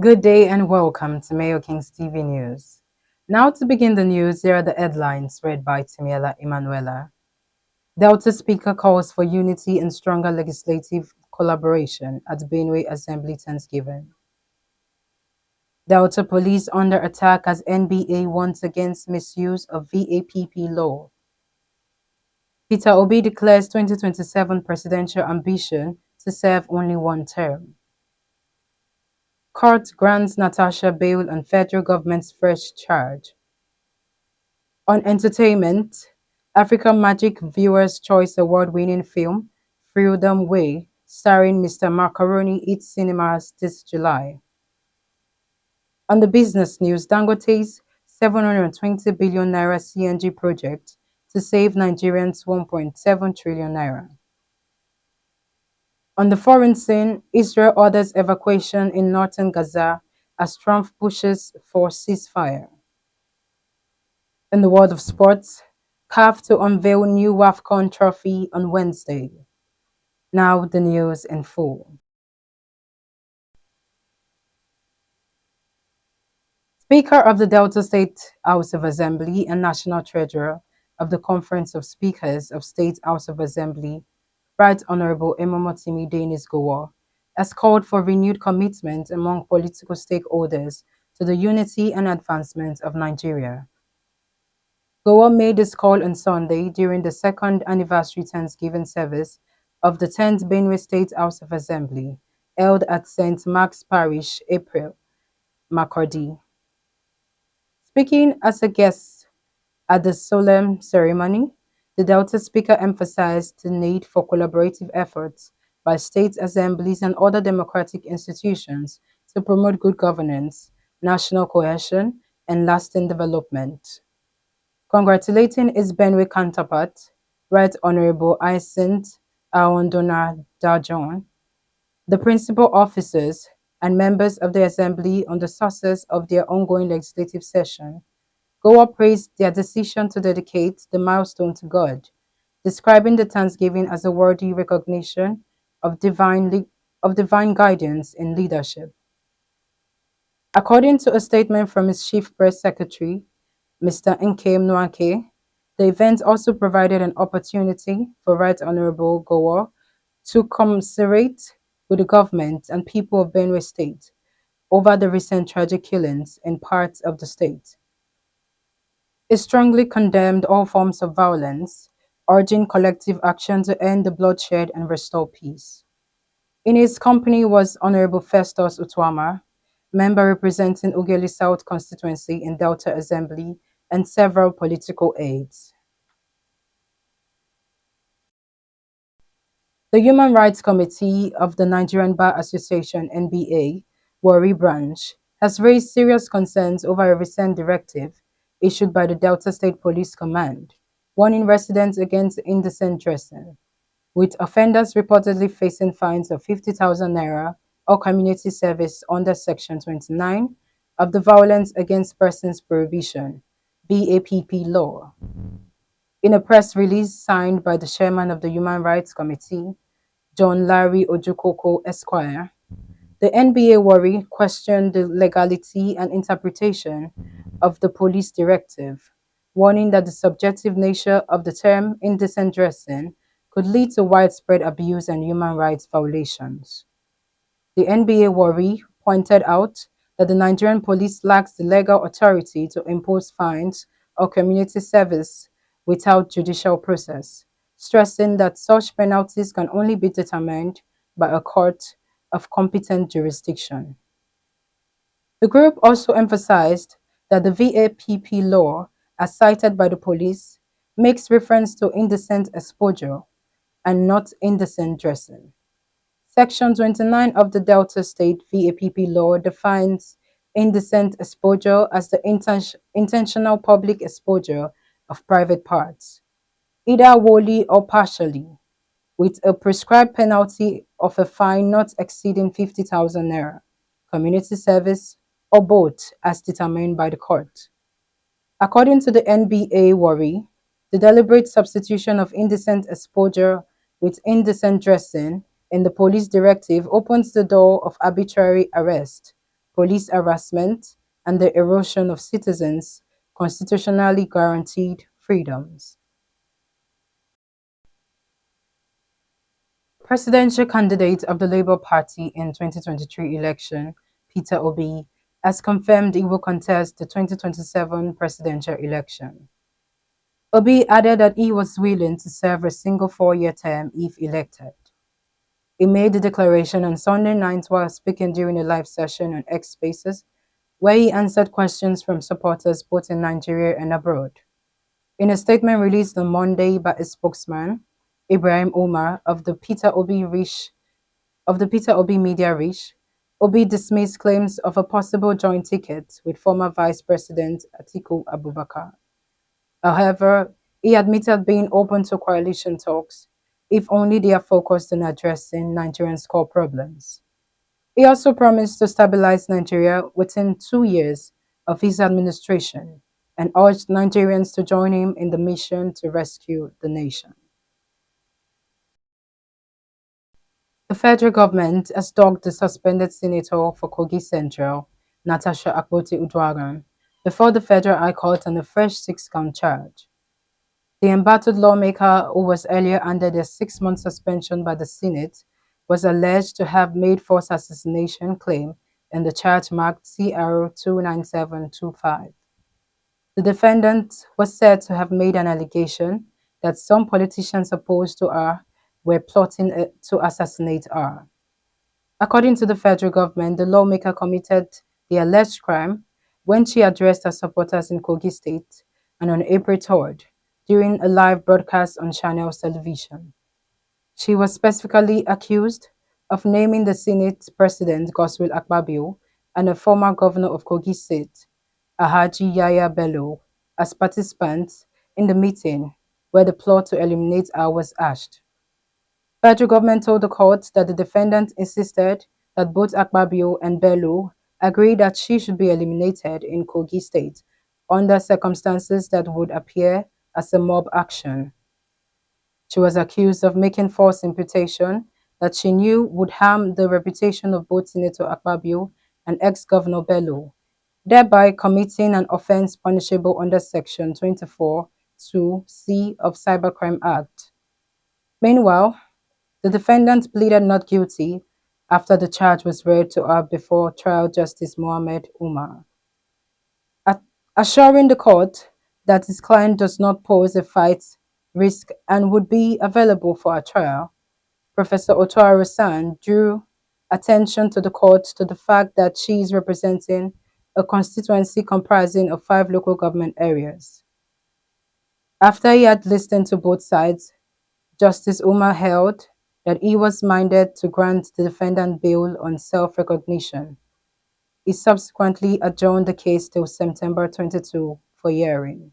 Good day and welcome to Mayo King's TV News. Now to begin the news, here are the headlines read by Timiela Emanuela. Delta Speaker calls for unity and stronger legislative collaboration at Benue Assembly Thanksgiving. Delta Police under attack as NBA warns against misuse of VAPP law. Peter Obi declares 2027 presidential ambition to serve only one term. Court grants Natasha bail on federal government's fresh charge. On entertainment, African Magic Viewers' Choice Award-winning film Freedom Way, starring Mr. Macaroni, hits cinemas this July. On the business news, Dangote's 720 billion naira CNG project to save Nigerians 1.7 trillion naira. On the foreign scene, Israel orders evacuation in northern Gaza as Trump pushes for ceasefire. In the world of sports, CAF to unveil new WAFCON trophy on Wednesday. Now the news in full. Speaker of the Delta State House of Assembly and National Treasurer of the Conference of Speakers of State House of Assembly, Right Honorable Emomotimi Dennis Guwor, has called for renewed commitment among political stakeholders to the unity and advancement of Nigeria. Guwor made this call on Sunday during the second anniversary Thanksgiving service of the 10th Benue State House of Assembly, held at St. Mark's Parish, Apir, Makurdi. Speaking as a guest at the solemn ceremony, the Delta Speaker emphasized the need for collaborative efforts by state assemblies and other democratic institutions to promote good governance, national cohesion, and lasting development. Congratulating his Benue counterpart, Right Honorable Hyacinth Aondona Dajon, the principal officers, and members of the Assembly on the success of their ongoing legislative session, Goa praised their decision to dedicate the milestone to God, describing the Thanksgiving as a worthy recognition of divine guidance in leadership. According to a statement from his chief press secretary, Mr. Nkem Nwake, the event also provided an opportunity for Right Honorable Goa to commiserate with the government and people of Benue State over the recent tragic killings in parts of the state. He strongly condemned all forms of violence, urging collective action to end the bloodshed and restore peace. In his company was Honorable Festus Utwama, member representing Ughelli South constituency in Delta Assembly, and several political aides. The Human Rights Committee of the Nigerian Bar Association (NBA), Warri Branch, has raised serious concerns over a recent directive issued by the Delta State Police Command, warning residents against indecent dressing, with offenders reportedly facing fines of 50,000 naira or community service under Section 29 of the Violence Against Persons Prohibition (VAPP) law. In a press release signed by the chairman of the Human Rights Committee, John Larry Ojukoko Esquire, the NBA Warri questioned the legality and interpretation of the police directive, warning that the subjective nature of the term indecent dressing could lead to widespread abuse and human rights violations. The NBA Warri pointed out that the Nigerian police lacks the legal authority to impose fines or community service without judicial process, stressing that such penalties can only be determined by a court of competent jurisdiction. The group also emphasized that the VAPP law, as cited by the police, makes reference to indecent exposure and not indecent dressing. Section 29 of the Delta State VAPP law defines indecent exposure as the intentional public exposure of private parts, either wholly or partially, with a prescribed penalty of a fine not exceeding 50,000 naira, community service, or both as determined by the court. According to the NBA Warri, the deliberate substitution of indecent exposure with indecent dressing in the police directive opens the door of arbitrary arrest, police harassment, and the erosion of citizens' constitutionally guaranteed freedoms. Presidential candidate of the Labour Party in 2023 election, Peter Obi, has confirmed he will contest the 2027 presidential election. Obi added that he was willing to serve a single four-year term if elected. He made the declaration on Sunday night while speaking during a live session on X Spaces, where he answered questions from supporters both in Nigeria and abroad. In a statement released on Monday by a spokesman, Ibrahim Omar of the Peter Obi Media Reach, Obi dismissed claims of a possible joint ticket with former Vice President Atiku Abubakar. However, he admitted being open to coalition talks if only they are focused on addressing Nigerians' core problems. He also promised to stabilize Nigeria within 2 years of his administration and urged Nigerians to join him in the mission to rescue the nation. The federal government has dogged the suspended senator for Kogi Central, Natasha Akpoti-Uduaghan, before the Federal High Court on a fresh six-count charge. The embattled lawmaker, who was earlier under a 6-month suspension by the Senate, was alleged to have made false assassination claim in the charge marked CR 29725. The defendant was said to have made an allegation that some politicians opposed to her were plotting to assassinate her. According to the federal government, the lawmaker committed the alleged crime when she addressed her supporters in Kogi State and on April 3rd during a live broadcast on Channels Television. She was specifically accused of naming the Senate President Godswill Akpabio and a former governor of Kogi State, Ahaji Yaya Bello, as participants in the meeting where the plot to eliminate her was hatched. Federal government told the court that the defendant insisted that both Akpabio and Bello agreed that she should be eliminated in Kogi State under circumstances that would appear as a mob action. She was accused of making false imputation that she knew would harm the reputation of both Senator Akpabio and ex-Governor Bello, thereby committing an offense punishable under Section 24(2)(c) of Cybercrime Act. Meanwhile, the defendant pleaded not guilty after the charge was read to her before trial Justice Mohammed Umar. Assuring the court that his client does not pose a flight risk and would be available for a trial, Professor Otoaro San drew attention to the court to the fact that she is representing a constituency comprising of 5 local government areas. After he had listened to both sides, Justice Umar held that he was minded to grant the defendant bail on self-recognition. He subsequently adjourned the case till September 22 for hearing.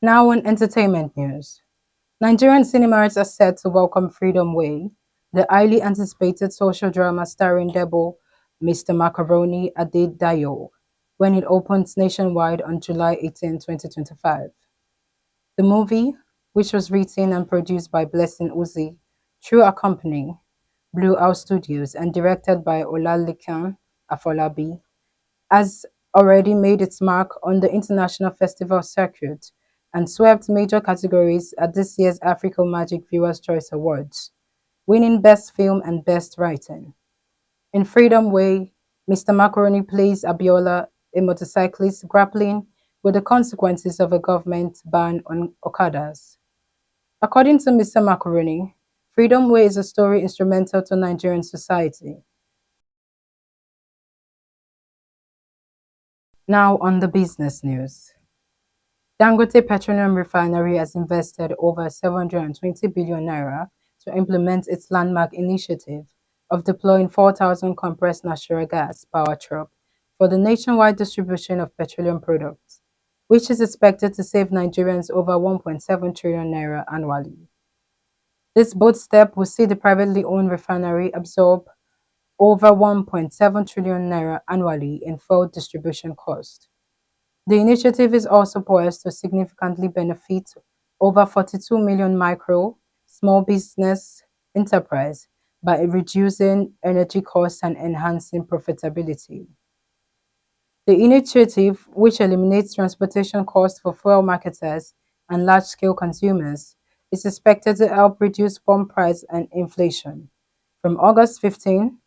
Now on entertainment news. Nigerian cinemas are set to welcome Freedom Way, the highly anticipated social drama starring Debo Mr. Macaroni Adedayo, when it opens nationwide on July 18, 2025. The movie, which was written and produced by Blessing Uzi through a company, Blue House Studios, and directed by Olalekan Afolabi, has already made its mark on the international festival circuit and swept major categories at this year's Africa Magic Viewers' Choice Awards, winning Best Film and Best Writing. In Freedom Way, Mr. Macaroni plays Abiola, a motorcyclist grappling with the consequences of a government ban on Okadas. According to Mr. Macaroni, Freedom Way is a story instrumental to Nigerian society. Now on the business news. Dangote Petroleum Refinery has invested over 720 billion naira to implement its landmark initiative of deploying 4,000 compressed natural gas power truck for the nationwide distribution of petroleum products, which is expected to save Nigerians over 1.7 trillion naira annually. This bold step will see the privately owned refinery absorb over 1.7 trillion naira annually in fuel distribution cost. The initiative is also poised to significantly benefit over 42 million micro, small business enterprise by reducing energy costs and enhancing profitability. The initiative, which eliminates transportation costs for fuel marketers and large-scale consumers, is expected to help reduce pump price and inflation. From August 15,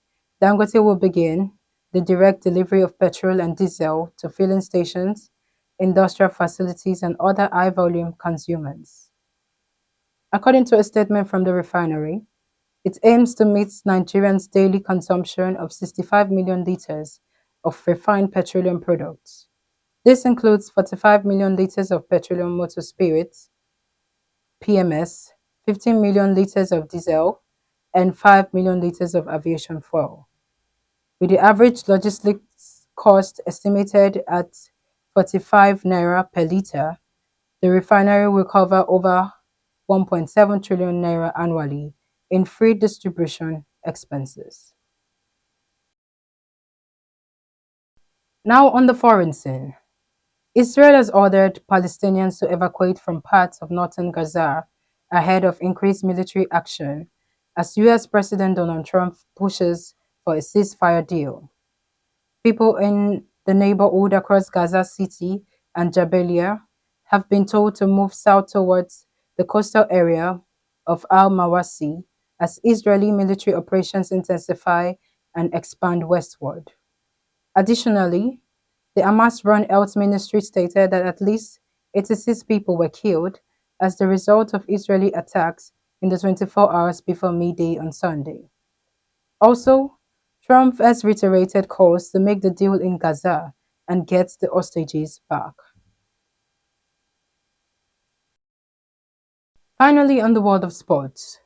Dangote will begin the direct delivery of petrol and diesel to filling stations, industrial facilities, and other high-volume consumers. According to a statement from the refinery, it aims to meet Nigerians' daily consumption of 65 million liters of refined petroleum products. This includes 45 million liters of petroleum motor spirits, PMS, 15 million liters of diesel, and 5 million liters of aviation fuel. With the average logistics cost estimated at 45 naira per liter, the refinery will cover over 1.7 trillion naira annually in free distribution expenses. Now on the foreign scene. Israel has ordered Palestinians to evacuate from parts of northern Gaza ahead of increased military action as US President Donald Trump pushes for a ceasefire deal. People in the neighborhood across Gaza City and Jabalia have been told to move south towards the coastal area of al-Mawasi as Israeli military operations intensify and expand westward. Additionally, the Hamas-run health ministry stated that at least 86 people were killed as the result of Israeli attacks in the 24 hours before midday on Sunday. Also, Trump has reiterated calls to make the deal in Gaza and get the hostages back. Finally, on the world of sports,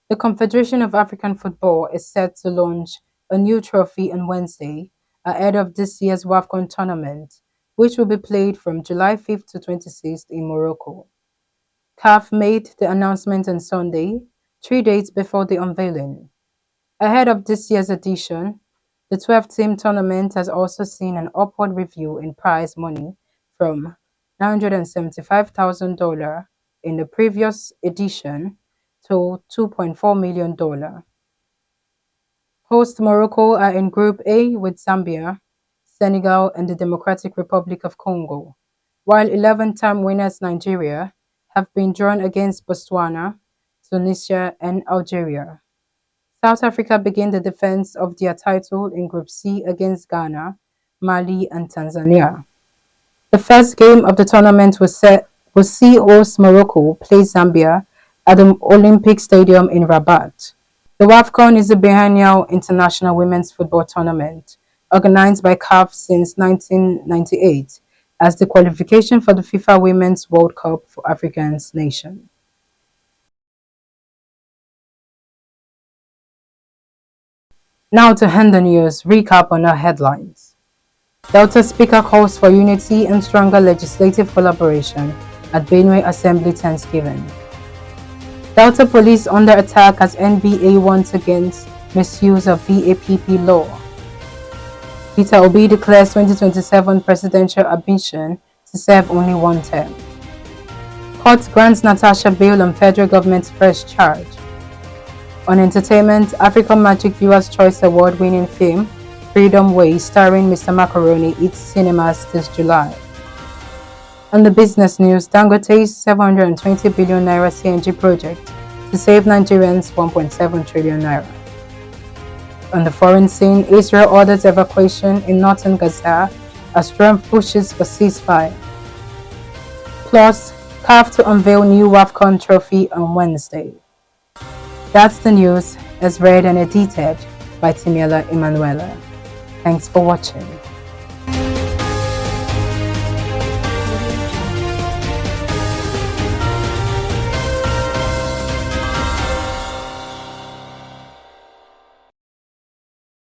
the Confederation of African Football is set to launch a new trophy on Wednesday ahead of this year's WAFCON tournament, which will be played from July 5th to 26th in Morocco. CAF made the announcement on Sunday, 3 days before the unveiling. Ahead of this year's edition, the 12-team tournament has also seen an upward review in prize money from $975,000 in the previous edition to $2.4 million. Host Morocco are in Group A with Zambia, Senegal, and the Democratic Republic of Congo, while 11-time winners Nigeria have been drawn against Botswana, Tunisia, and Algeria. South Africa begin the defense of their title in Group C against Ghana, Mali, and Tanzania. The first game of the tournament will see host Morocco play Zambia at the Olympic Stadium in Rabat. The WAFCON is a biennial international women's football tournament organized by CAF since 1998 as the qualification for the FIFA Women's World Cup for African nations. Now to end the news, recap on our headlines. Delta Speaker calls for unity and stronger legislative collaboration at Benue Assembly Thanksgiving. Delta Police under attack as NBA warns against misuse of VAPP law. Peter Obi declares 2027 presidential ambition to serve only one term. Court grants Natasha bail on federal government's first charge. On entertainment, African Magic Viewers' Choice Award-winning film Freedom Way starring Mr. Macaroni hits cinemas this July. On the business news, Dangote's 720 billion naira CNG project to save Nigerians 1.7 trillion naira. On the foreign scene, Israel orders evacuation in northern Gaza as Trump pushes for ceasefire. Plus, CAF to unveil new WAFCON trophy on Wednesday. That's the news, as read and edited by Timiela Emanuela. Thanks for watching.